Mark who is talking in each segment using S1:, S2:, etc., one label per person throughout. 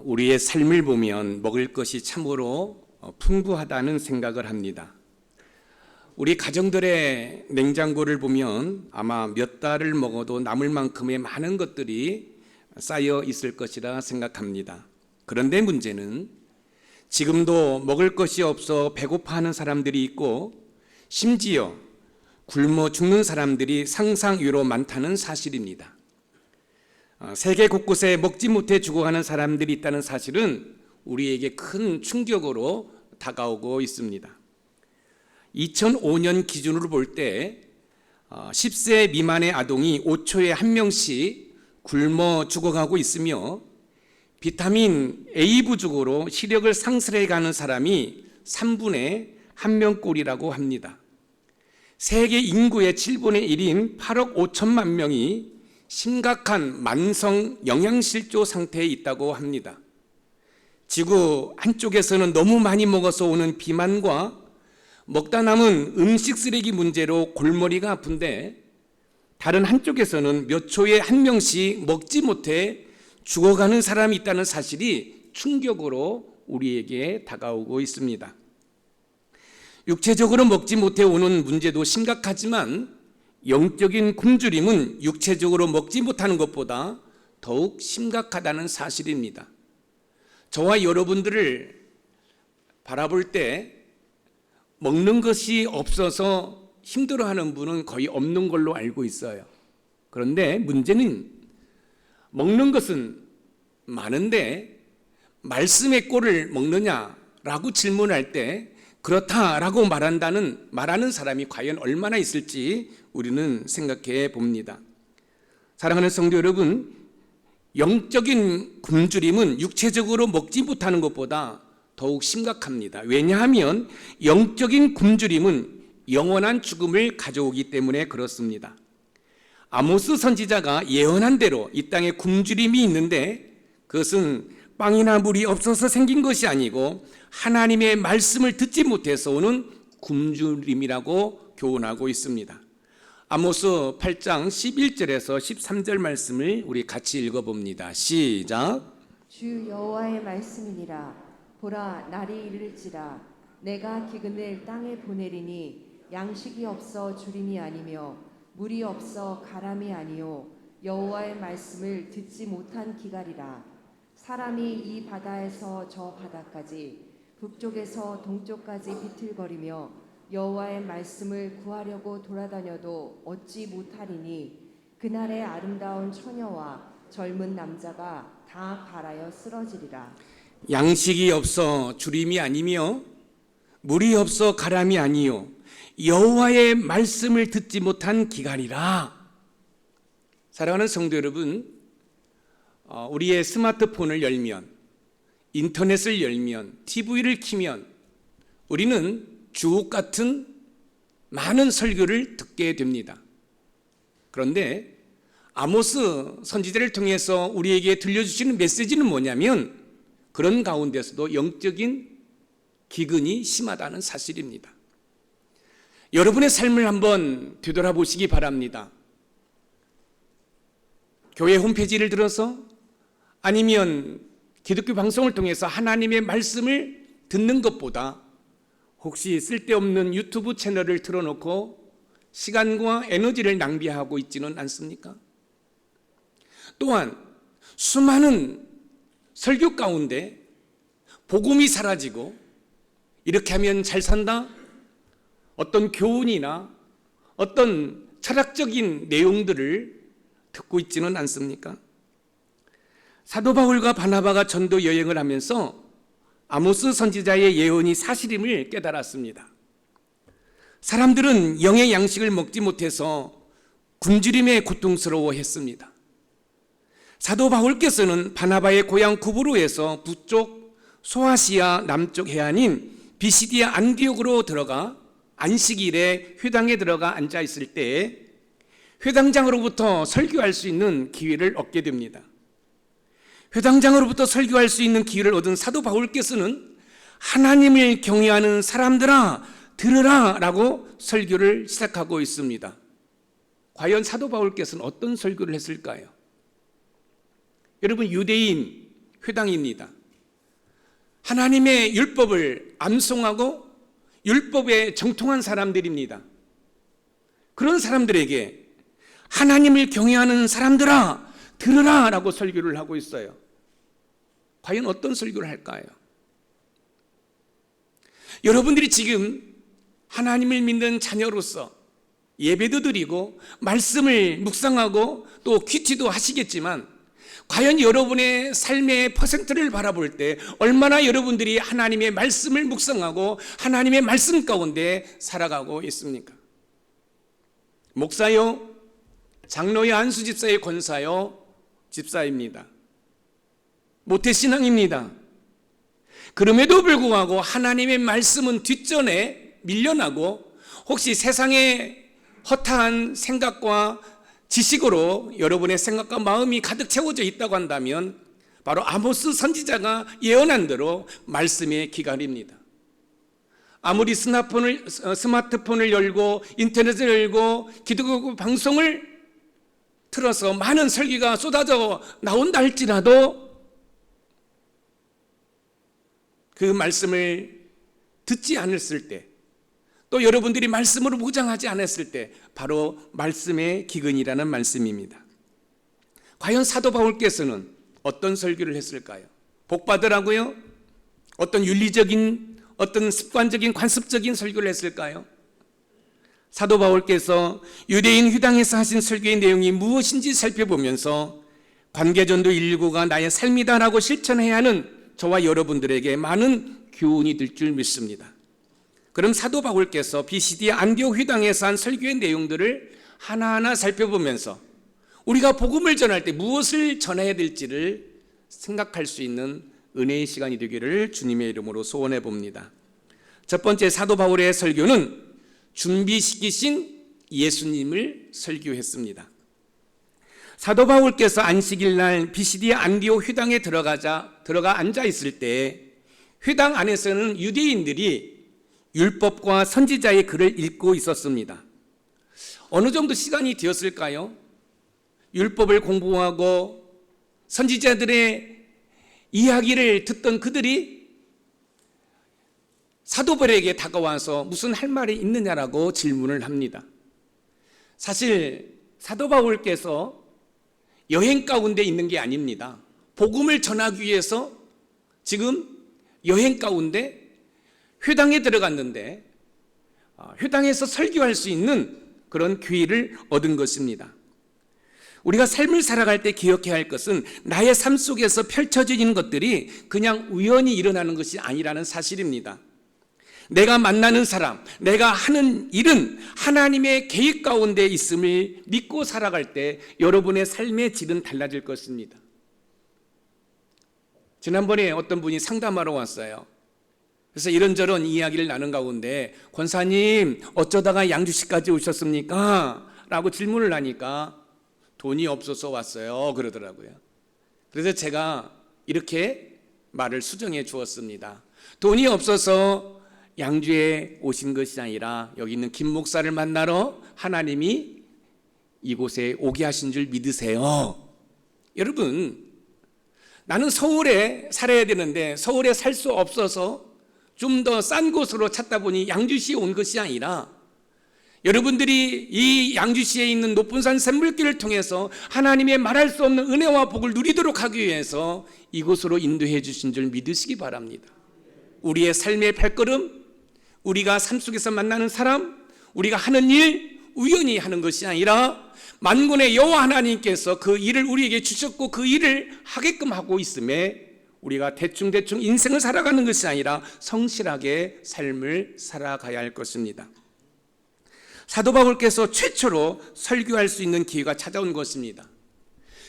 S1: 우리의 삶을 보면 먹을 것이 참으로 풍부하다는 생각을 합니다. 우리 가정들의 냉장고를 보면 아마 몇 달을 먹어도 남을 만큼의 많은 것들이 쌓여 있을 것이라 생각합니다. 그런데 문제는 지금도 먹을 것이 없어 배고파하는 사람들이 있고 심지어 굶어 죽는 사람들이 상상 위로 많다는 사실입니다. 세계 곳곳에 먹지 못해 죽어가는 사람들이 있다는 사실은 우리에게 큰 충격으로 다가오고 있습니다. 2005년 기준으로 볼 때 10세 미만의 아동이 5초에 1명씩 굶어 죽어가고 있으며 비타민 A 부족으로 시력을 상실해가는 사람이 3분의 1명꼴이라고 합니다. 세계 인구의 7분의 1인 8억 5천만 명이 심각한 만성 영양실조 상태에 있다고 합니다. 지구 한쪽에서는 너무 많이 먹어서 오는 비만과 먹다 남은 음식 쓰레기 문제로 골머리가 아픈데 다른 한쪽에서는 몇 초에 1명씩 먹지 못해 죽어가는 사람이 있다는 사실이 충격으로 우리에게 다가오고 있습니다. 육체적으로 먹지 못해 오는 문제도 심각하지만 영적인 굶주림은 육체적으로 먹지 못하는 것보다 더욱 심각하다는 사실입니다. 저와 여러분들을 바라볼 때 먹는 것이 없어서 힘들어하는 분은 거의 없는 걸로 알고 있어요. 그런데 문제는 먹는 것은 많은데 말씀의 꼴을 먹느냐라고 질문할 때 그렇다라고 말하는 사람이 과연 얼마나 있을지 우리는 생각해 봅니다. 사랑하는 성도 여러분, 영적인 굶주림은 육체적으로 먹지 못하는 것보다 더욱 심각합니다. 왜냐하면 영적인 굶주림은 영원한 죽음을 가져오기 때문에 그렇습니다. 아모스 선지자가 예언한 대로 이 땅에 굶주림이 있는데 그것은 빵이나 물이 없어서 생긴 것이 아니고 하나님의 말씀을 듣지 못해서 오는 굶주림이라고 교훈하고 있습니다. 아모스 8장 11절에서 13절 말씀을 우리 같이 읽어봅니다. 시작.
S2: 주 여호와의 말씀이니라. 보라, 날이 이를지라. 내가 기근을 땅에 보내리니 양식이 없어 주림이 아니며 물이 없어 가람이 아니요 여호와의 말씀을 듣지 못한 기갈이라. 사람이 이 바다에서 저 바다까지 북쪽에서 동쪽까지 비틀거리며 여호와의 말씀을 구하려고 돌아다녀도 얻지 못하리니 그날의 아름다운 처녀와 젊은 남자가 다 발하여 쓰러지리라.
S1: 양식이 없어 주림이 아니며 물이 없어 가람이 아니요 여호와의 말씀을 듣지 못한 기갈이라. 사랑하는 성도 여러분, 우리의 스마트폰을 열면, 인터넷을 열면, TV를 켜면 우리는 주옥 같은 많은 설교를 듣게 됩니다. 그런데 아모스 선지자를 통해서 우리에게 들려주시는 메시지는 뭐냐면 그런 가운데서도 영적인 기근이 심하다는 사실입니다. 여러분의 삶을 한번 되돌아보시기 바랍니다. 교회 홈페이지를 들어서 아니면 기독교 방송을 통해서 하나님의 말씀을 듣는 것보다 혹시 쓸데없는 유튜브 채널을 틀어놓고 시간과 에너지를 낭비하고 있지는 않습니까? 또한 수많은 설교 가운데 복음이 사라지고 이렇게 하면 잘 산다? 어떤 교훈이나 어떤 철학적인 내용들을 듣고 있지는 않습니까? 사도 바울과 바나바가 전도 여행을 하면서 아모스 선지자의 예언이 사실임을 깨달았습니다. 사람들은 영의 양식을 먹지 못해서 굶주림에 고통스러워했습니다. 사도 바울께서는 바나바의 고향 구브로에서 북쪽 소아시아 남쪽 해안인 비시디아 안디옥으로 들어가 안식일에 회당에 들어가 앉아 있을 때 회당장으로부터 설교할 수 있는 기회를 얻게 됩니다. 회당장으로부터 설교할 수 있는 기회를 얻은 사도 바울께서는 하나님을 경외하는 사람들아 들으라 라고 설교를 시작하고 있습니다. 과연 사도 바울께서는 어떤 설교를 했을까요? 여러분, 유대인 회당입니다. 하나님의 율법을 암송하고 율법에 정통한 사람들입니다. 그런 사람들에게 하나님을 경외하는 사람들아 들으라 라고 설교를 하고 있어요. 과연 어떤 설교를 할까요? 여러분들이 지금 하나님을 믿는 자녀로서 예배도 드리고 말씀을 묵상하고 또 큐티도 하시겠지만 과연 여러분의 삶의 퍼센트를 바라볼 때 얼마나 여러분들이 하나님의 말씀을 묵상하고 하나님의 말씀 가운데 살아가고 있습니까? 목사요, 장로요, 안수집사의 권사요, 집사입니다. 모태신앙입니다. 그럼에도 불구하고 하나님의 말씀은 뒷전에 밀려나고 혹시 세상의 허탄 생각과 지식으로 여러분의 생각과 마음이 가득 채워져 있다고 한다면 바로 아모스 선지자가 예언한 대로 말씀의 기갈입니다. 아무리 스마트폰을 열고 인터넷을 열고 기독교 방송을 틀어서 많은 설교가 쏟아져 나온다 할지라도 그 말씀을 듣지 않았을 때, 또 여러분들이 말씀으로 무장하지 않았을 때 바로 말씀의 기근이라는 말씀입니다. 과연 사도 바울께서는 어떤 설교를 했을까요? 복 받으라고요? 어떤 윤리적인, 어떤 습관적인, 관습적인 설교를 했을까요? 사도 바울께서 유대인 회당에서 하신 설교의 내용이 무엇인지 살펴보면서 관계전도 119가 나의 삶이다라고 실천해야 하는 저와 여러분들에게 많은 교훈이 될 줄 믿습니다. 그럼 사도 바울께서 비시디아 안디옥 회당에서 한 설교의 내용들을 하나하나 살펴보면서 우리가 복음을 전할 때 무엇을 전해야 될지를 생각할 수 있는 은혜의 시간이 되기를 주님의 이름으로 소원해 봅니다. 첫 번째 사도 바울의 설교는 준비시키신 예수님을 설교했습니다. 사도 바울께서 안식일 날 비시디아 안디옥 회당에 들어가 앉아 있을 때 회당 안에서는 유대인들이 율법과 선지자의 글을 읽고 있었습니다. 어느 정도 시간이 되었을까요? 율법을 공부하고 선지자들의 이야기를 듣던 그들이 사도 바울에게 다가와서 무슨 할 말이 있느냐라고 질문을 합니다. 사실 사도 바울께서 여행 가운데 있는 게 아닙니다. 복음을 전하기 위해서 지금 여행 가운데 회당에 들어갔는데 회당에서 설교할 수 있는 그런 기회를 얻은 것입니다. 우리가 삶을 살아갈 때 기억해야 할 것은 나의 삶 속에서 펼쳐지는 것들이 그냥 우연히 일어나는 것이 아니라는 사실입니다. 내가 만나는 사람, 내가 하는 일은 하나님의 계획 가운데 있음을 믿고 살아갈 때 여러분의 삶의 질은 달라질 것입니다. 지난번에 어떤 분이 상담하러 왔어요. 그래서 이런저런 이야기를 나눈 가운데 권사님 어쩌다가 양주시까지 오셨습니까? 라고 질문을 하니까 돈이 없어서 왔어요 그러더라고요. 그래서 제가 이렇게 말을 수정해 주었습니다. 돈이 없어서 양주에 오신 것이 아니라 여기 있는 김 목사를 만나러 하나님이 이곳에 오게 하신 줄 믿으세요. 여러분, 나는 서울에 살아야 되는데 서울에 살 수 없어서 좀 더 싼 곳으로 찾다 보니 양주시에 온 것이 아니라 여러분들이 이 양주시에 있는 높은 산 샘물길을 통해서 하나님의 말할 수 없는 은혜와 복을 누리도록 하기 위해서 이곳으로 인도해 주신 줄 믿으시기 바랍니다. 우리의 삶의 발걸음, 우리가 삶 속에서 만나는 사람, 우리가 하는 일 우연히 하는 것이 아니라 만군의 여호와 하나님께서 그 일을 우리에게 주셨고 그 일을 하게끔 하고 있음에 우리가 대충 인생을 살아가는 것이 아니라 성실하게 삶을 살아가야 할 것입니다. 사도 바울께서 최초로 설교할 수 있는 기회가 찾아온 것입니다.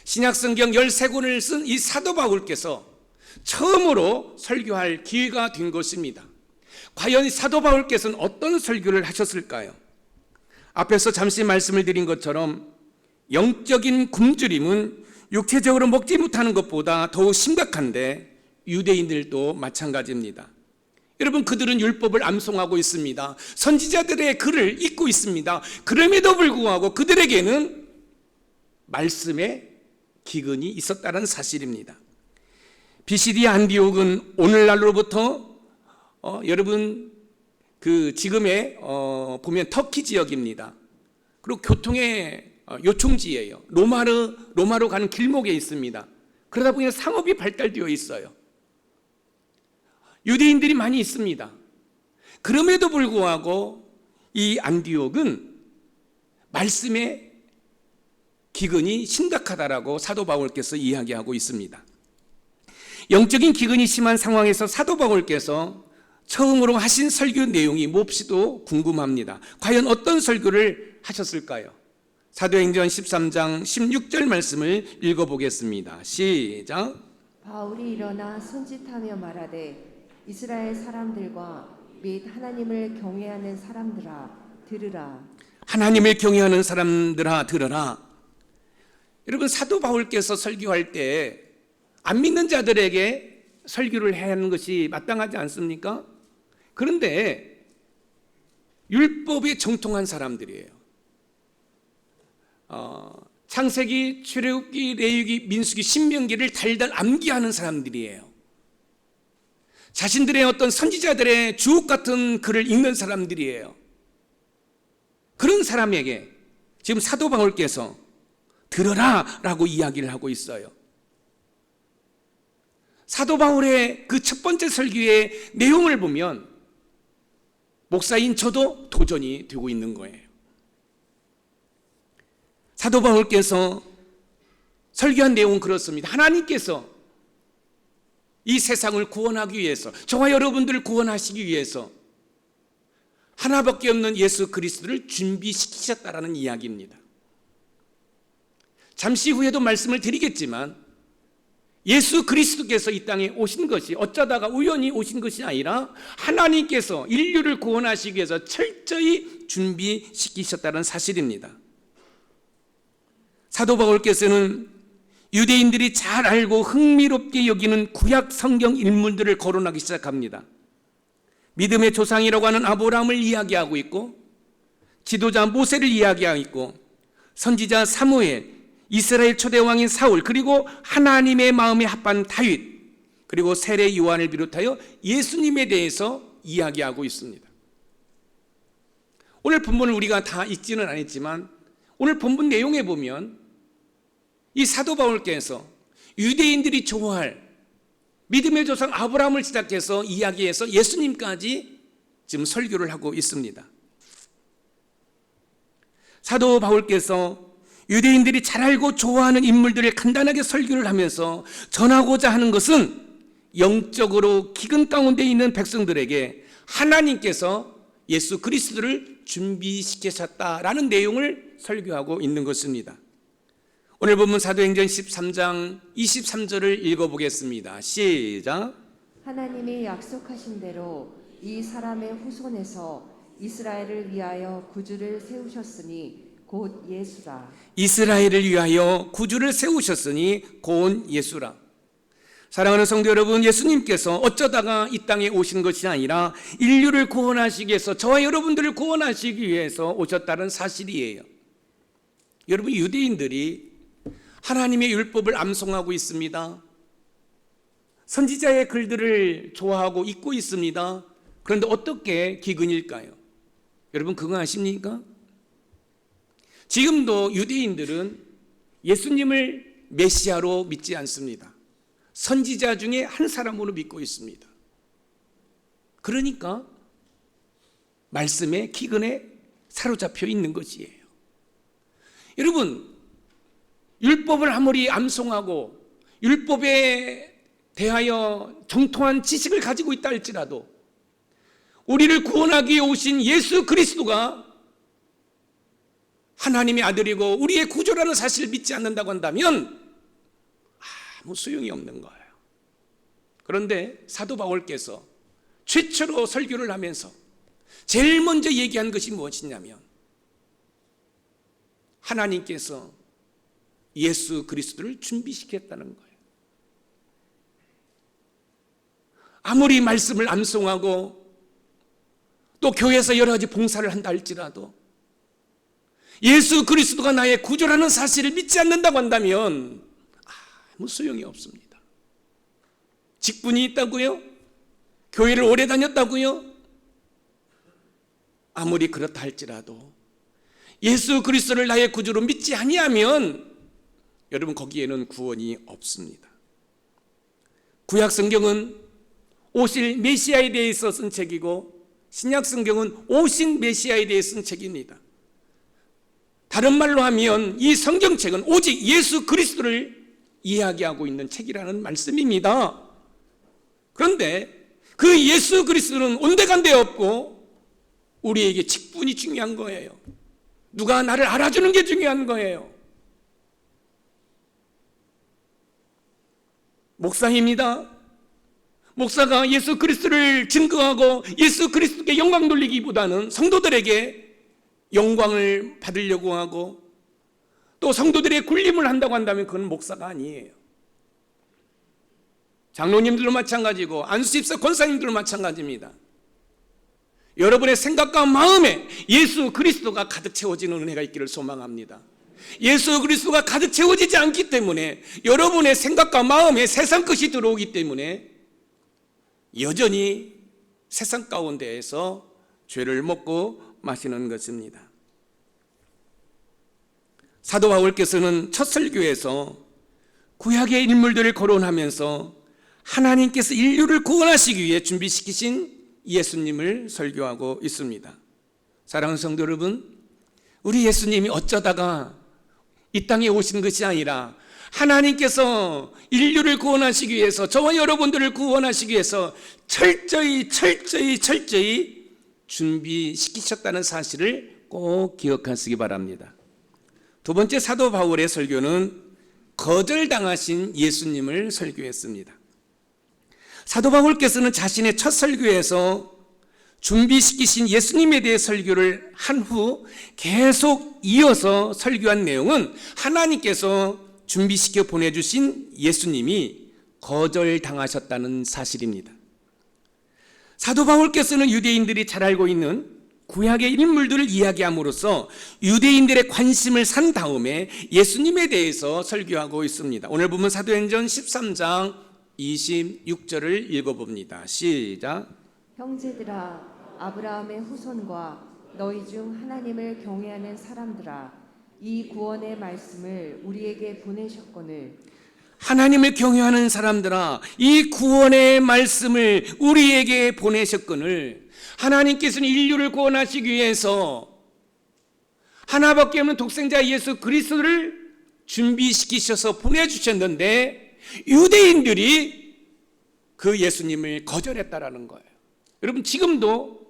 S1: 신약성경 13권을 쓴 이 사도 바울께서 처음으로 설교할 기회가 된 것입니다. 과연 사도 바울께서는 어떤 설교를 하셨을까요? 앞에서 잠시 말씀을 드린 것처럼 영적인 굶주림은 육체적으로 먹지 못하는 것보다 더욱 심각한데 유대인들도 마찬가지입니다. 여러분, 그들은 율법을 암송하고 있습니다. 선지자들의 글을 읽고 있습니다. 그럼에도 불구하고 그들에게는 말씀의 기근이 있었다는 사실입니다. 비시디아 안디옥은 오늘날로부터 여러분 그 지금의 보면 터키 지역입니다. 그리고 교통의 요충지예요. 로마로 가는 길목에 있습니다. 그러다 보니 상업이 발달되어 있어요. 유대인들이 많이 있습니다. 그럼에도 불구하고 이 안디옥은 말씀의 기근이 심각하다라고 사도 바울께서 이야기하고 있습니다. 영적인 기근이 심한 상황에서 사도 바울께서 처음으로 하신 설교 내용이 몹시도 궁금합니다. 과연 어떤 설교를 하셨을까요? 사도행전 13장 16절 말씀을 읽어보겠습니다. 시작.
S2: 바울이 일어나 손짓하며 말하되 이스라엘 사람들과 및 하나님을 경외하는 사람들아 들으라.
S1: 하나님을 경외하는 사람들아 들으라. 여러분, 사도 바울께서 설교할 때 안 믿는 자들에게 설교를 해야 하는 것이 마땅하지 않습니까? 그런데 율법에 정통한 사람들이에요. 창세기, 출애굽기, 레위기, 민수기, 신명기를 달달 암기하는 사람들이에요. 자신들의 어떤 선지자들의 주옥 같은 글을 읽는 사람들이에요. 그런 사람에게 지금 사도 바울께서 들어라 라고 이야기를 하고 있어요. 사도 바울의 그 첫 번째 설교의 내용을 보면 목사인 저도 도전이 되고 있는 거예요. 사도 바울께서 설교한 내용은 그렇습니다. 하나님께서 이 세상을 구원하기 위해서, 저와 여러분들을 구원하시기 위해서 하나밖에 없는 예수 그리스도를 준비시키셨다라는 이야기입니다. 잠시 후에도 말씀을 드리겠지만 예수 그리스도께서 이 땅에 오신 것이 어쩌다가 우연히 오신 것이 아니라 하나님께서 인류를 구원하시기 위해서 철저히 준비시키셨다는 사실입니다. 사도 바울께서는 유대인들이 잘 알고 흥미롭게 여기는 구약 성경 인물들을 거론하기 시작합니다. 믿음의 조상이라고 하는 아브라함을 이야기하고 있고, 지도자 모세를 이야기하고 있고, 선지자 사무엘, 이스라엘 초대왕인 사울, 그리고 하나님의 마음에 합한 다윗, 그리고 세례 요한을 비롯하여 예수님에 대해서 이야기하고 있습니다. 오늘 본문을 우리가 다 읽지는 않았지만 오늘 본문 내용에 보면 이 사도 바울께서 유대인들이 좋아할 믿음의 조상 아브라함을 시작해서 이야기해서 예수님까지 지금 설교를 하고 있습니다. 사도 바울께서 유대인들이 잘 알고 좋아하는 인물들을 간단하게 설교를 하면서 전하고자 하는 것은 영적으로 기근 가운데 있는 백성들에게 하나님께서 예수 그리스도를 준비시키셨다라는 내용을 설교하고 있는 것입니다. 오늘 본문 사도행전 13장 23절을 읽어보겠습니다. 시작.
S2: 하나님이 약속하신 대로 이 사람의 후손에서 이스라엘을 위하여 구주를 세우셨으니 곧 예수라.
S1: 이스라엘을 위하여 구주를 세우셨으니 곧 예수라. 사랑하는 성도 여러분, 예수님께서 어쩌다가 이 땅에 오신 것이 아니라 인류를 구원하시기 위해서, 저와 여러분들을 구원하시기 위해서 오셨다는 사실이에요. 여러분, 유대인들이 하나님의 율법을 암송하고 있습니다. 선지자의 글들을 좋아하고 읽고 있습니다. 그런데 어떻게 기근일까요? 여러분, 그거 아십니까? 지금도 유대인들은 예수님을 메시아로 믿지 않습니다. 선지자 중에 한 사람으로 믿고 있습니다. 그러니까 말씀의 기근에 사로잡혀 있는 것이에요. 여러분, 율법을 아무리 암송하고 율법에 대하여 정통한 지식을 가지고 있다 할지라도 우리를 구원하기 위해 오신 예수 그리스도가 하나님의 아들이고 우리의 구조라는 사실을 믿지 않는다고 한다면 아무 소용이 없는 거예요. 그런데 사도 바울께서 최초로 설교를 하면서 제일 먼저 얘기한 것이 무엇이냐면 하나님께서 예수 그리스도를 준비시켰다는 거예요. 아무리 말씀을 암송하고 또 교회에서 여러 가지 봉사를 한다 할지라도 예수 그리스도가 나의 구조라는 사실을 믿지 않는다고 한다면 아무 소용이 없습니다. 직분이 있다고요? 교회를 오래 다녔다고요? 아무리 그렇다 할지라도 예수 그리스도를 나의 구주로 믿지 아니하면 여러분 거기에는 구원이 없습니다. 구약 성경은 오실 메시아에 대해서 쓴 책이고 신약 성경은 오신 메시아에 대해 쓴 책입니다. 다른 말로 하면 이 성경책은 오직 예수 그리스도를 이야기하고 있는 책이라는 말씀입니다. 그런데 그 예수 그리스도는 온데간데 없고 우리에게 직분이 중요한 거예요. 누가 나를 알아주는 게 중요한 거예요. 목사입니다. 목사가 예수 그리스도를 증거하고 예수 그리스도께 영광 돌리기보다는 성도들에게 영광을 받으려고 하고 또 성도들의 굴림을 한다고 한다면 그건 목사가 아니에요. 장로님들도 마찬가지고 안수집사 권사님들도 마찬가지입니다. 여러분의 생각과 마음에 예수 그리스도가 가득 채워지는 은혜가 있기를 소망합니다. 예수 그리스도가 가득 채워지지 않기 때문에 여러분의 생각과 마음에 세상 것이 들어오기 때문에 여전히 세상 가운데에서 죄를 먹고 마시는 것입니다. 사도 바울께서는 첫 설교에서 구약의 인물들을 거론하면서 하나님께서 인류를 구원하시기 위해 준비시키신 예수님을 설교하고 있습니다. 사랑하는 성도 여러분, 우리 예수님이 어쩌다가 이 땅에 오신 것이 아니라 하나님께서 인류를 구원하시기 위해서 저와 여러분들을 구원하시기 위해서 철저히 준비시키셨다는 사실을 꼭 기억하시기 바랍니다. 두 번째 사도 바울의 설교는 거절당하신 예수님을 설교했습니다. 사도 바울께서는 자신의 첫 설교에서 준비시키신 예수님에 대해 설교를 한 후 계속 이어서 설교한 내용은 하나님께서 준비시켜 보내주신 예수님이 거절당하셨다는 사실입니다. 사도 바울께서는 유대인들이 잘 알고 있는 구약의 인물들을 이야기함으로써 유대인들의 관심을 산 다음에 예수님에 대해서 설교하고 있습니다. 오늘 보면 사도행전 13장 26절을 읽어봅니다. 시작.
S2: 형제들아, 아브라함의 후손과 너희 중 하나님을 경외하는 사람들아, 이 구원의 말씀을 우리에게 보내셨거늘.
S1: 하나님을 경외하는 사람들아, 이 구원의 말씀을 우리에게 보내셨거늘. 하나님께서는 인류를 구원하시기 위해서 하나밖에 없는 독생자 예수 그리스도를 준비시키셔서 보내주셨는데 유대인들이 그 예수님을 거절했다라는 거예요. 여러분, 지금도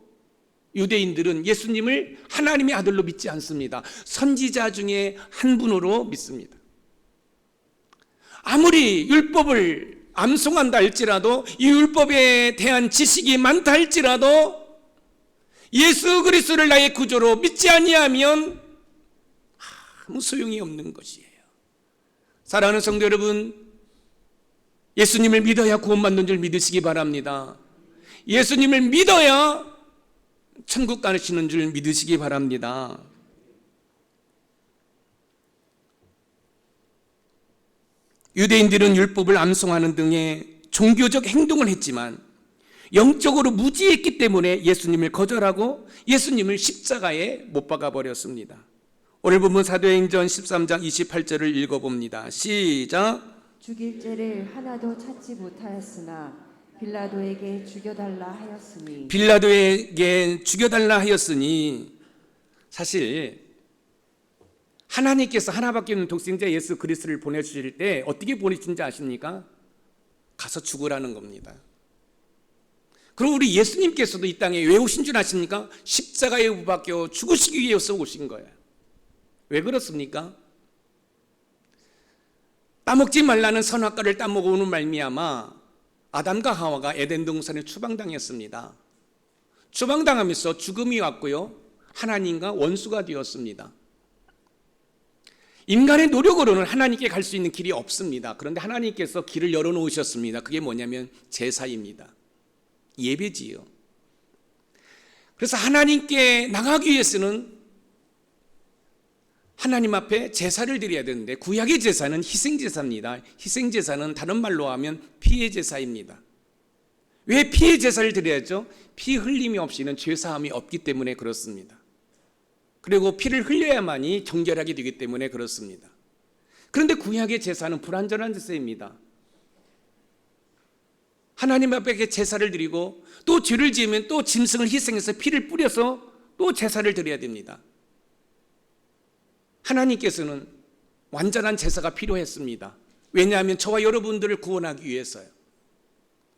S1: 유대인들은 예수님을 하나님의 아들로 믿지 않습니다. 선지자 중에 한 분으로 믿습니다. 아무리 율법을 암송한다 할지라도 이 율법에 대한 지식이 많다 할지라도 예수 그리스도를 나의 구주로 믿지 아니하면 아무 소용이 없는 것이에요. 사랑하는 성도 여러분, 예수님을 믿어야 구원받는 줄 믿으시기 바랍니다. 예수님을 믿어야 천국 가시는 줄 믿으시기 바랍니다. 유대인들은 율법을 암송하는 등의 종교적 행동을 했지만 영적으로 무지했기 때문에 예수님을 거절하고 예수님을 십자가에 못 박아 버렸습니다. 오늘 본문 사도행전 13장 28절을 읽어봅니다. 시작.
S2: 죽일 죄를 하나도 찾지 못하였으나 빌라도에게 죽여달라 하였으니.
S1: 빌라도에게 죽여달라 하였으니, 사실 하나님께서 하나밖에 없는 독생자 예수 그리스도를 보내주실 때 어떻게 보내신지 아십니까? 가서 죽으라는 겁니다. 그럼 우리 예수님께서도 이 땅에 왜 오신 줄 아십니까? 십자가에 못 박혀 죽으시기 위해서 오신 거예요. 왜 그렇습니까? 따먹지 말라는 선악과를 따먹어오는 말미암아 아담과 하와가 에덴 동산에 추방당했습니다. 추방당하면서 죽음이 왔고요, 하나님과 원수가 되었습니다. 인간의 노력으로는 하나님께 갈 수 있는 길이 없습니다. 그런데 하나님께서 길을 열어놓으셨습니다. 그게 뭐냐면 제사입니다. 예배지요. 그래서 하나님께 나가기 위해서는 하나님 앞에 제사를 드려야 되는데 구약의 제사는 희생제사입니다. 희생제사는 다른 말로 하면 피해제사입니다. 왜 피의 제사를 드려야죠? 피 흘림이 없이는 죄사함이 없기 때문에 그렇습니다. 그리고 피를 흘려야만이 정결하게 되기 때문에 그렇습니다. 그런데 구약의 제사는 불완전한 제사입니다. 하나님 앞에 제사를 드리고 또 죄를 지으면 또 짐승을 희생해서 피를 뿌려서 또 제사를 드려야 됩니다. 하나님께서는 완전한 제사가 필요했습니다. 왜냐하면 저와 여러분들을 구원하기 위해서요.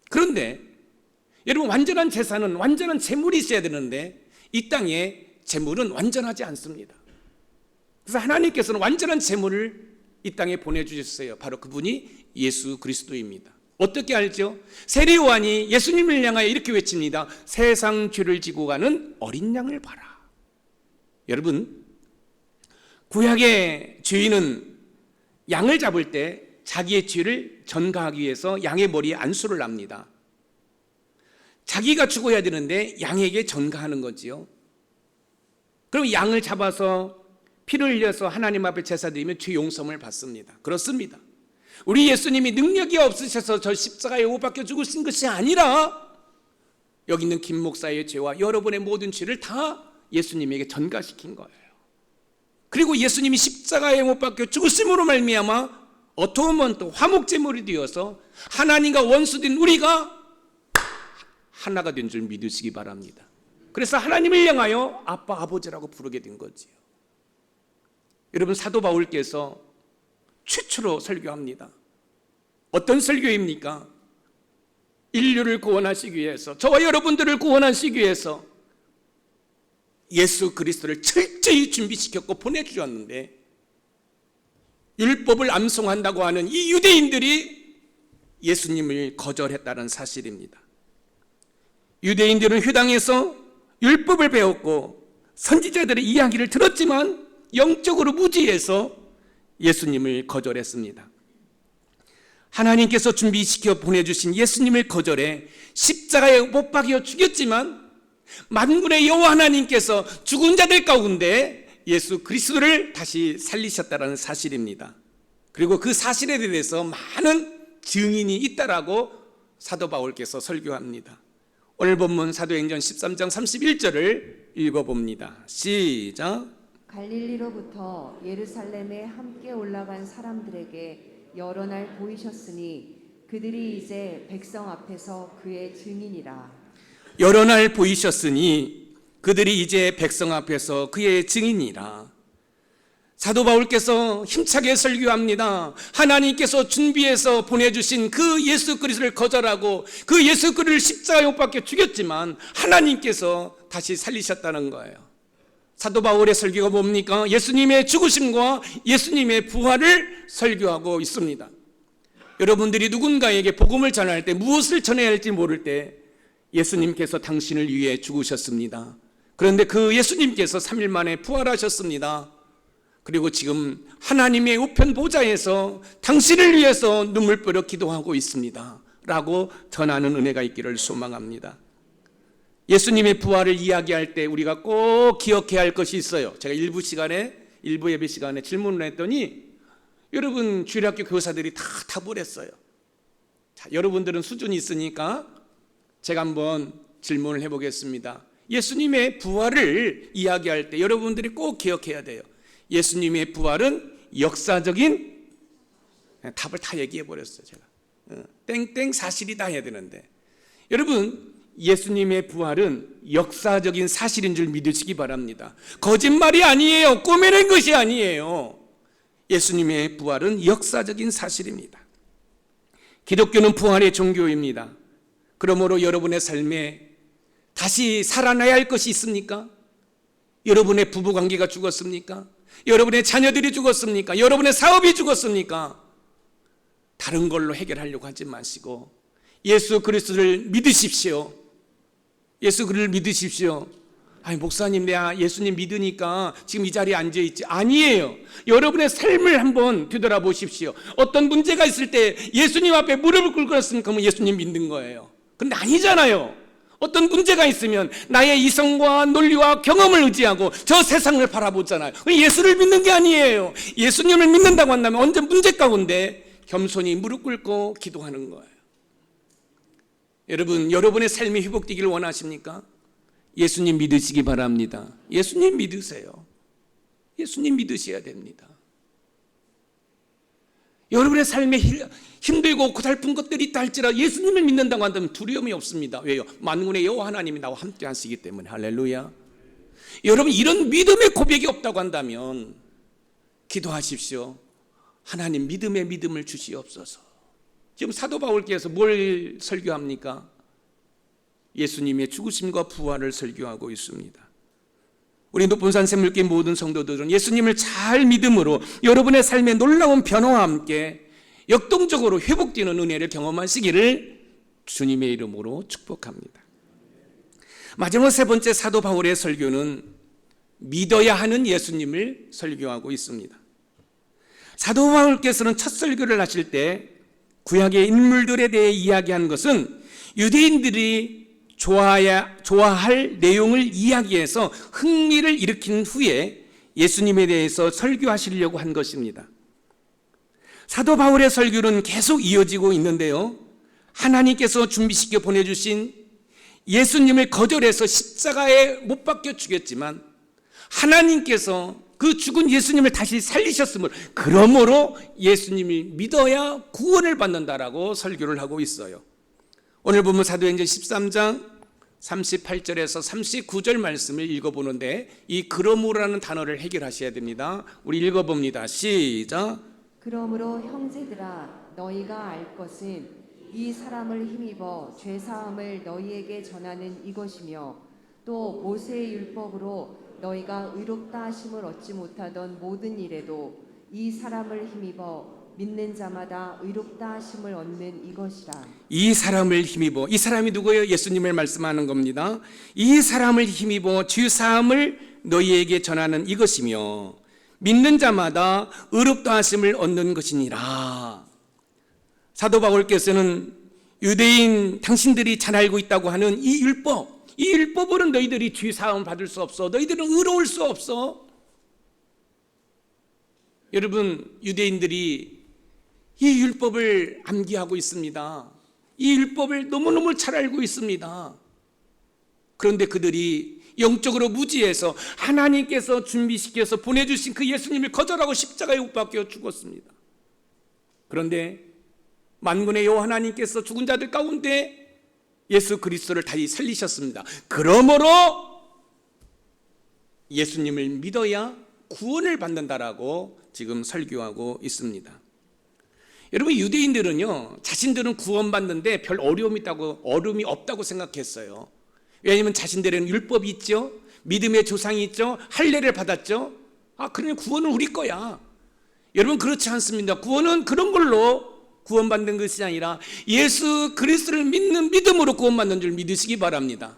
S1: 그런데 여러분, 완전한 제사는 완전한 제물이 있어야 되는데 이 땅에 제물은 완전하지 않습니다. 그래서 하나님께서는 완전한 제물을 이 땅에 보내주셨어요. 바로 그분이 예수 그리스도입니다. 어떻게 알죠? 세례 요한이 예수님을 향하여 이렇게 외칩니다. 세상 죄를 지고 가는 어린 양을 봐라. 여러분, 구약의 죄인은 양을 잡을 때 자기의 죄를 전가하기 위해서 양의 머리에 안수를 납니다. 자기가 죽어야 되는데 양에게 전가하는 거지요. 그럼 양을 잡아서 피를 흘려서 하나님 앞에 제사드리면 죄 용서를 받습니다. 그렇습니다. 우리 예수님이 능력이 없으셔서 저 십자가에 못 박혀 죽으신 것이 아니라 여기 있는 김 목사의 죄와 여러분의 모든 죄를 다 예수님에게 전가시킨 거예요. 그리고 예수님이 십자가에 못 박혀 죽으심으로 말미암아 어토먼트 화목제물이 되어서 하나님과 원수된 우리가 하나가 된 줄 믿으시기 바랍니다. 그래서 하나님을 향하여 아빠 아버지라고 부르게 된 거지요. 여러분, 사도 바울께서 최초로 설교합니다. 어떤 설교입니까? 인류를 구원하시기 위해서, 저와 여러분들을 구원하시기 위해서 예수 그리스도를 철저히 준비시켰고 보내주셨는데, 율법을 암송한다고 하는 이 유대인들이 예수님을 거절했다는 사실입니다. 유대인들은 회당에서 율법을 배웠고 선지자들의 이야기를 들었지만 영적으로 무지해서 예수님을 거절했습니다. 하나님께서 준비시켜 보내주신 예수님을 거절해 십자가에 못 박여 죽였지만 만군의 여호와 하나님께서 죽은 자들 가운데 예수 그리스도를 다시 살리셨다는 사실입니다. 그리고 그 사실에 대해서 많은 증인이 있다라고 사도 바울께서 설교합니다. 오늘 본문 사도행전 13장 31절을 읽어봅니다. 시작.
S2: 갈릴리로부터 예루살렘에 함께 올라간 사람들에게 여러 날 보이셨으니 그들이 이제 백성 앞에서 그의 증인이라.
S1: 여러 날 보이셨으니 그들이 이제 백성 앞에서 그의 증인이라. 사도 바울께서 힘차게 설교합니다. 하나님께서 준비해서 보내주신 그 예수 그리스도를 거절하고 그 예수 그리스도를 십자가에 못 박혀 죽였지만 하나님께서 다시 살리셨다는 거예요. 사도 바울의 설교가 뭡니까? 예수님의 죽으심과 예수님의 부활을 설교하고 있습니다. 여러분들이 누군가에게 복음을 전할 때 무엇을 전해야 할지 모를 때 예수님께서 당신을 위해 죽으셨습니다. 그런데 그 예수님께서 3일 만에 부활하셨습니다. 그리고 지금 하나님의 우편 보좌에서 당신을 위해서 눈물버려 기도하고 있습니다 라고 전하는 은혜가 있기를 소망합니다. 예수님의 부활을 이야기할 때 우리가 꼭 기억해야 할 것이 있어요. 제가 일부 예배 시간에 질문을 했더니 여러분 주일학교 교사들이 다 답을 했어요. 자, 여러분들은 수준이 있으니까 제가 한번 질문을 해보겠습니다. 예수님의 부활을 이야기할 때 여러분들이 꼭 기억해야 돼요. 예수님의 부활은 역사적인, 답을 다 얘기해 버렸어요. 제가 땡땡 사실이다 해야 되는데, 여러분 예수님의 부활은 역사적인 사실인 줄 믿으시기 바랍니다. 거짓말이 아니에요. 꾸며낸 것이 아니에요. 예수님의 부활은 역사적인 사실입니다. 기독교는 부활의 종교입니다. 그러므로 여러분의 삶에 다시 살아나야 할 것이 있습니까? 여러분의 부부관계가 죽었습니까? 여러분의 자녀들이 죽었습니까? 여러분의 사업이 죽었습니까? 다른 걸로 해결하려고 하지 마시고 예수 그리스도를 믿으십시오. 예수 그리스도를 믿으십시오. 아니 목사님, 내가 예수님 믿으니까 지금 이 자리에 앉아있지. 아니에요. 여러분의 삶을 한번 뒤돌아보십시오. 어떤 문제가 있을 때 예수님 앞에 무릎을 꿇고 있으니까 그러면 예수님 믿는 거예요. 그런데 아니잖아요. 어떤 문제가 있으면 나의 이성과 논리와 경험을 의지하고 저 세상을 바라보잖아요. 예수를 믿는 게 아니에요. 예수님을 믿는다고 한다면 언제 문제 가운데 겸손히 무릎 꿇고 기도하는 거예요. 여러분, 여러분의 삶이 회복되기를 원하십니까? 예수님 믿으시기 바랍니다. 예수님 믿으세요. 예수님 믿으셔야 됩니다. 여러분의 삶에 힘들고 고달픈 것들이 있다 할지라도 예수님을 믿는다고 한다면 두려움이 없습니다. 왜요? 만군의 여호와 하나님이 나와 함께 하시기 때문에. 할렐루야. 여러분, 이런 믿음의 고백이 없다고 한다면 기도하십시오. 하나님, 믿음의 믿음을 주시옵소서. 지금 사도 바울께서 뭘 설교합니까? 예수님의 죽으심과 부활을 설교하고 있습니다. 우리 높은 산 샘물교회 모든 성도들은 예수님을 잘 믿음으로 여러분의 삶에 놀라운 변화와 함께 역동적으로 회복되는 은혜를 경험하시기를 주님의 이름으로 축복합니다. 마지막 세 번째 사도 바울의 설교는 믿어야 하는 예수님을 설교하고 있습니다. 사도 바울께서는 첫 설교를 하실 때 구약의 인물들에 대해 이야기한 것은 유대인들이 좋아할 내용을 이야기해서 흥미를 일으킨 후에 예수님에 대해서 설교하시려고 한 것입니다. 사도 바울의 설교는 계속 이어지고 있는데요, 하나님께서 준비시켜 보내주신 예수님을 거절해서 십자가에 못 박혀 죽였지만 하나님께서 그 죽은 예수님을 다시 살리셨으므로, 그러므로 예수님을 믿어야 구원을 받는다라고 설교를 하고 있어요. 오늘 보면 사도행전 13장 38절에서 39절 말씀을 읽어보는데 이 그러므로라는 단어를 해결하셔야 됩니다. 우리 읽어봅니다. 시작.
S2: 그러므로 형제들아, 너희가 알 것은 이 사람을 힘입어 죄사함을 너희에게 전하는 이것이며, 또 모세의 율법으로 너희가 의롭다 하심을 얻지 못하던 모든 일에도 이 사람을 힘입어 믿는 자마다 의롭다 하심을 얻는 이것이라.
S1: 이 사람을 힘입어, 이 사람이 누구예요? 예수님을 말씀하는 겁니다. 이 사람을 힘입어 죄사함을 너희에게 전하는 이것이며 믿는 자마다 의롭다 하심을 얻는 것이니라. 사도 바울께서는 유대인 당신들이 잘 알고 있다고 하는 이 율법, 이 율법으로는 너희들이 죄사함을 받을 수 없어, 너희들은 의로울 수 없어. 여러분, 유대인들이 이 율법을 암기하고 있습니다. 이 율법을 너무너무 잘 알고 있습니다. 그런데 그들이 영적으로 무지해서 하나님께서 준비시켜서 보내주신 그 예수님을 거절하고 십자가에 못 박혀 죽었습니다. 그런데 만군의 여호와 하나님께서 죽은 자들 가운데 예수 그리스도를 다시 살리셨습니다. 그러므로 예수님을 믿어야 구원을 받는다라고 지금 설교하고 있습니다. 여러분, 유대인들은요, 자신들은 구원받는데 별 어려움이 없다고 생각했어요. 왜냐하면 자신들에는 율법이 있죠, 믿음의 조상이 있죠, 할례를 받았죠. 그러니 구원은 우리 거야. 여러분, 그렇지 않습니다. 구원은 그런 걸로 구원받는 것이 아니라 예수 그리스도를 믿는 믿음으로 구원받는 줄 믿으시기 바랍니다.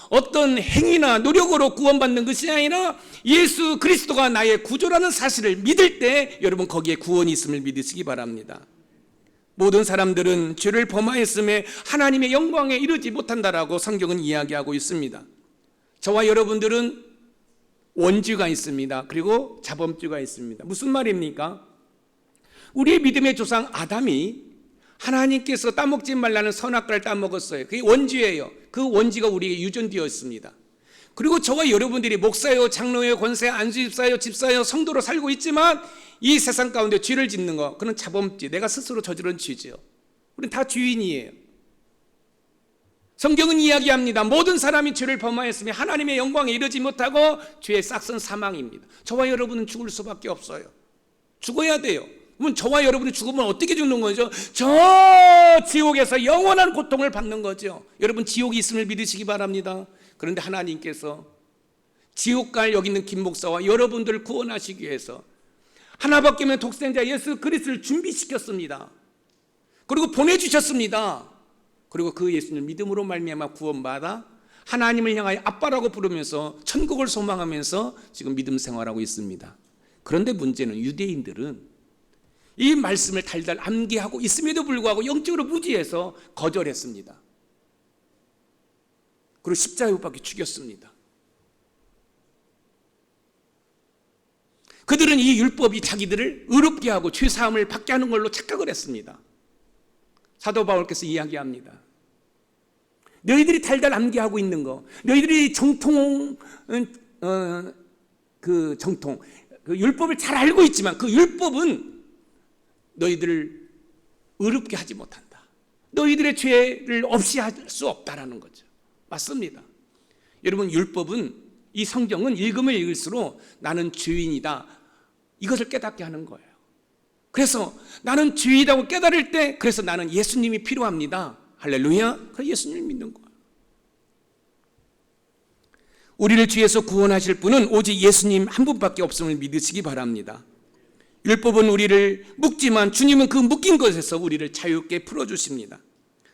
S1: 어떤 행위나 노력으로 구원받는 것이 아니라 예수 그리스도가 나의 구조라는 사실을 믿을 때 여러분, 거기에 구원이 있음을 믿으시기 바랍니다. 모든 사람들은 죄를 범하였음에 하나님의 영광에 이르지 못한다라고 성경은 이야기하고 있습니다. 저와 여러분들은 원죄가 있습니다. 그리고 자범죄가 있습니다. 무슨 말입니까? 우리의 믿음의 조상 아담이 하나님께서 따먹지 말라는 선악과를 따먹었어요. 그게 원죄예요. 그 원죄가 우리에게 유전되어 있습니다. 그리고 저와 여러분들이 목사요, 장로요, 권사요, 안수집사요, 집사요, 성도로 살고 있지만 이 세상 가운데 죄를 짓는 거, 그건 자범죄, 내가 스스로 저지른 죄죠. 우리는 다 죄인이에요. 성경은 이야기합니다. 모든 사람이 죄를 범하였으며 하나님의 영광에 이르지 못하고 죄의 싹은 사망입니다. 저와 여러분은 죽을 수밖에 없어요. 죽어야 돼요. 그러면 저와 여러분이 죽으면 어떻게 죽는 거죠? 저 지옥에서 영원한 고통을 받는 거죠. 여러분, 지옥이 있음을 믿으시기 바랍니다. 그런데 하나님께서 지옥 갈 여기 있는 김 목사와 여러분들을 구원하시기 위해서 하나밖에 없는 독생자 예수 그리스도를 준비시켰습니다. 그리고 보내주셨습니다. 그리고 그 예수님을 믿음으로 말미암아 구원받아 하나님을 향하여 아빠라고 부르면서 천국을 소망하면서 지금 믿음 생활하고 있습니다. 그런데 문제는 유대인들은 이 말씀을 달달 암기하고 있음에도 불구하고 영적으로 무지해서 거절했습니다. 그리고 십자가에 못 박혀 죽였습니다. 그들은 이 율법이 자기들을 의롭게 하고 죄사함을 받게 하는 걸로 착각을 했습니다. 사도 바울께서 이야기합니다. 너희들이 달달 암기하고 있는 거, 너희들이 정통 그 율법을 잘 알고 있지만 그 율법은 너희들을 의롭게 하지 못한다. 너희들의 죄를 없이 할 수 없다라는 거죠. 맞습니다. 여러분, 율법은, 이 성경은 읽으면 읽을수록 나는 죄인이다, 이것을 깨닫게 하는 거예요. 그래서 나는 죄인이라고 깨달을 때, 그래서 나는 예수님이 필요합니다. 할렐루야. 그래서 예수님을 믿는 거예요. 우리를 죄에서 구원하실 분은 오직 예수님 한 분밖에 없음을 믿으시기 바랍니다. 율법은 우리를 묶지만 주님은 그 묶인 것에서 우리를 자유롭게 풀어주십니다.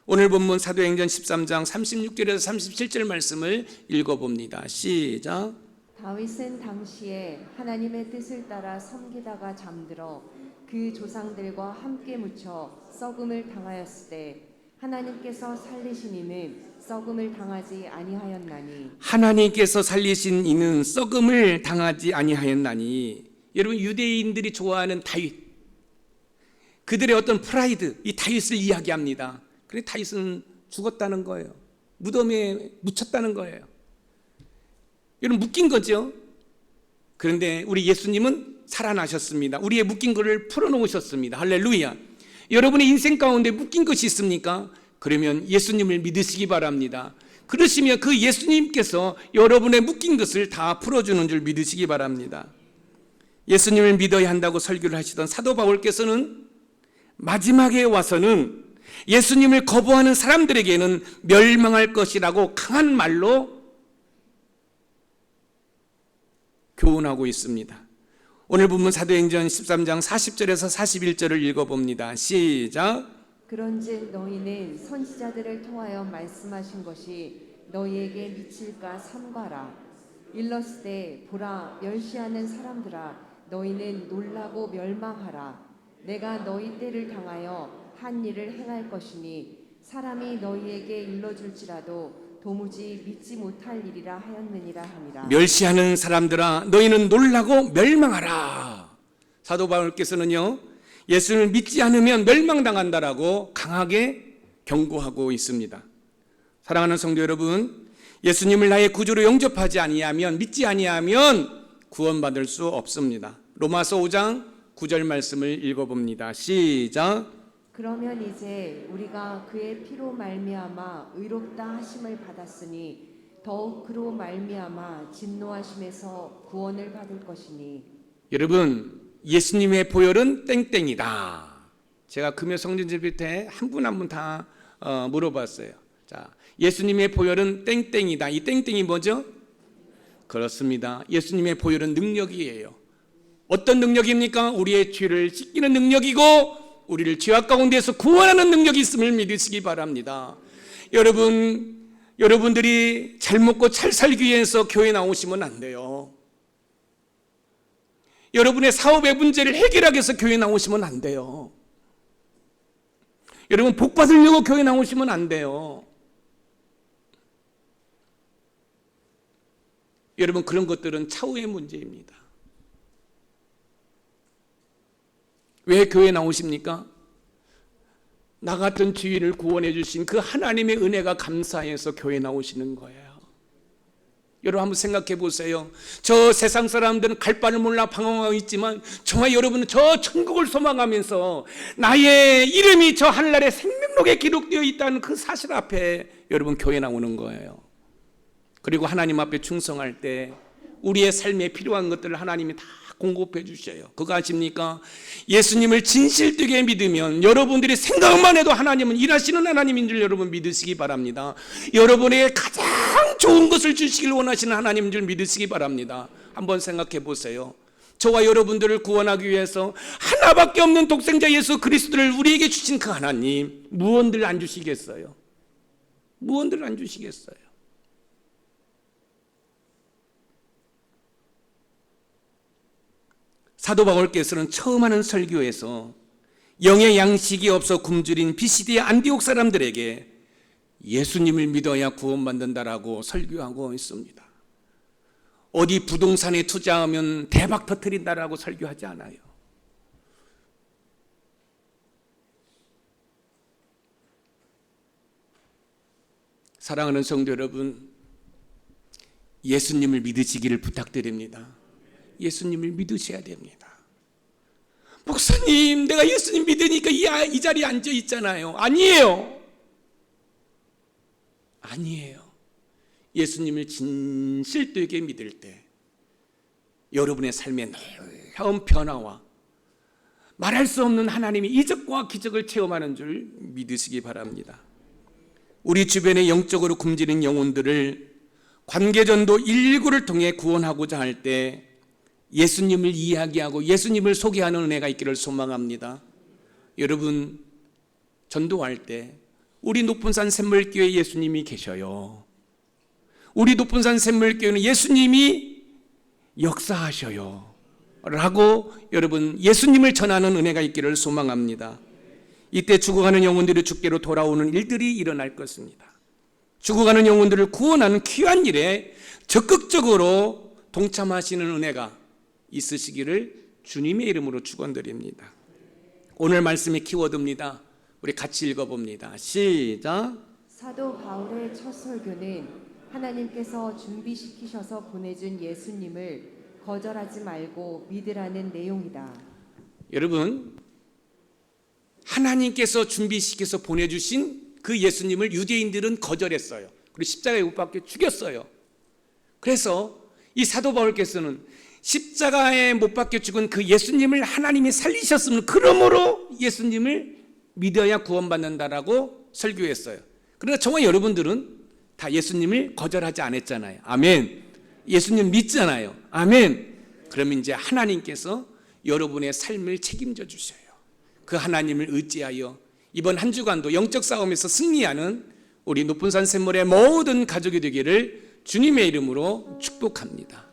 S1: 오늘 본문 사도행전 13장 36절에서 37절 말씀을 읽어봅니다. 시작.
S2: 다윗은 당시에 하나님의 뜻을 따라 섬기다가 잠들어 그 조상들과 함께 묻혀 썩음을 당하였을 때 하나님께서 살리신 이는 썩음을 당하지 아니하였나니.
S1: 하나님께서 살리신 이는 썩음을 당하지 아니하였나니. 여러분, 유대인들이 좋아하는 다윗, 그들의 어떤 프라이드, 이 다윗을 이야기합니다. 그래, 다윗은 죽었다는 거예요. 무덤에 묻혔다는 거예요. 여러분, 묶인 거죠. 그런데 우리 예수님은 살아나셨습니다. 우리의 묶인 것을 풀어놓으셨습니다. 할렐루야. 여러분의 인생 가운데 묶인 것이 있습니까? 그러면 예수님을 믿으시기 바랍니다. 그러시면 그 예수님께서 여러분의 묶인 것을 다 풀어주는 줄 믿으시기 바랍니다. 예수님을 믿어야 한다고 설교를 하시던 사도 바울께서는 마지막에 와서는 예수님을 거부하는 사람들에게는 멸망할 것이라고 강한 말로 교훈하고 있습니다. 오늘 본문 사도행전 13장 40절에서 41절을 읽어봅니다. 시작.
S2: 그런즉 너희는 선지자들을 통하여 말씀하신 것이 너희에게 미칠까 삼가라. 일렀을 보라, 멸시하는 사람들아, 너희는 놀라고 멸망하라. 내가 너희 때를 당하여 한 일을 행할 것이니 사람이 너희에게 일러줄지라도 도무지 믿지 못할 일이라 하였느니라 하니라.
S1: 멸시하는 사람들아, 너희는 놀라고 멸망하라. 사도 바울께서는요, 예수를 믿지 않으면 멸망당한다라고 강하게 경고하고 있습니다. 사랑하는 성도 여러분, 예수님을 나의 구주로 영접하지 아니하면, 믿지 아니하면 구원받을 수 없습니다. 로마서 5장 9절 말씀을 읽어봅니다. 시작.
S2: 그러면 이제 우리가 그의 피로 말미암아 의롭다 하심을 받았으니 더욱 그로 말미암아 진노하심에서 구원을 받을 것이니.
S1: 여러분, 예수님의 보혈은 땡땡이다. 제가 금요 성전제비 때 한 분 한 분 다 물어봤어요. 자, 예수님의 보혈은 땡땡이다. 이 땡땡이 뭐죠? 그렇습니다. 예수님의 보혈은 능력이에요. 어떤 능력입니까? 우리의 죄를 씻기는 능력이고 우리를 죄악 가운데서 구원하는 능력이 있음을 믿으시기 바랍니다. 여러분들이 잘 먹고 잘 살기 위해서 교회 나오시면 안 돼요. 여러분의 사업의 문제를 해결하기 위해서 교회 나오시면 안 돼요. 여러분, 복 받으려고 교회 나오시면 안 돼요. 여러분, 그런 것들은 차후의 문제입니다. 왜 교회 나오십니까? 나 같은 주인을 구원해 주신 그 하나님의 은혜가 감사해서 교회 나오시는 거예요. 여러분, 한번 생각해 보세요. 저 세상 사람들은 갈 바를 몰라 방황하고 있지만 정말 여러분은 저 천국을 소망하면서 나의 이름이 저 하늘나라의 생명록에 기록되어 있다는 그 사실 앞에 여러분 교회 나오는 거예요. 그리고 하나님 앞에 충성할 때 우리의 삶에 필요한 것들을 하나님이 다 공급해 주셔요. 그거 아십니까? 예수님을 진실되게 믿으면 여러분들이 생각만 해도 하나님은 일하시는 하나님인 줄 여러분 믿으시기 바랍니다. 여러분에게 가장 좋은 것을 주시길 원하시는 하나님인 줄 믿으시기 바랍니다. 한번 생각해 보세요. 저와 여러분들을 구원하기 위해서 하나밖에 없는 독생자 예수 그리스도를 우리에게 주신 그 하나님, 무언들 안 주시겠어요? 무언들 안 주시겠어요? 사도 바울께서는 처음 하는 설교에서 영의 양식이 없어 굶주린 비시디아 안디옥 사람들에게 예수님을 믿어야 구원받는다라고 설교하고 있습니다. 어디 부동산에 투자하면 대박 터뜨린다라고 설교하지 않아요. 사랑하는 성도 여러분, 예수님을 믿으시기를 부탁드립니다. 예수님을 믿으셔야 됩니다. 목사님, 내가 예수님 믿으니까 이 자리에 앉아 있잖아요. 아니에요. 아니에요. 예수님을 진실되게 믿을 때 여러분의 삶에 놀라운 변화와 말할 수 없는 하나님의 이적과 기적을 체험하는 줄 믿으시기 바랍니다. 우리 주변에 영적으로 굶주린 영혼들을 관계전도 119를 통해 구원하고자 할 때 예수님을 이야기하고 예수님을 소개하는 은혜가 있기를 소망합니다. 여러분, 전도할 때 우리 높은산 샘물교회 예수님이 계셔요. 우리 높은산 샘물교회는 예수님이 역사하셔요 라고 여러분 예수님을 전하는 은혜가 있기를 소망합니다. 이때 죽어가는 영혼들이 주께로 돌아오는 일들이 일어날 것입니다. 죽어가는 영혼들을 구원하는 귀한 일에 적극적으로 동참하시는 은혜가 있으시기를 주님의 이름으로 축원드립니다. 오늘 말씀의 키워드입니다. 우리 같이 읽어봅니다. 시작.
S2: 사도 바울의 첫 설교는 하나님께서 준비시키셔서 보내준 예수님을 거절하지 말고 믿으라는 내용이다.
S1: 여러분, 하나님께서 준비시켜서 보내주신 그 예수님을 유대인들은 거절했어요. 그리고 십자가에 못 박혀 죽였어요. 그래서 이 사도 바울께서는 십자가에 못 박혀 죽은 그 예수님을 하나님이 살리셨으면 그러므로 예수님을 믿어야 구원받는다라고 설교했어요. 그러나 저와 여러분들은 다 예수님을 거절하지 않았잖아요. 아멘. 예수님 믿잖아요. 아멘. 그러면 이제 하나님께서 여러분의 삶을 책임져 주셔요. 그 하나님을 의지하여 이번 한 주간도 영적 싸움에서 승리하는 우리 높은산 샘물의 모든 가족이 되기를 주님의 이름으로 축복합니다.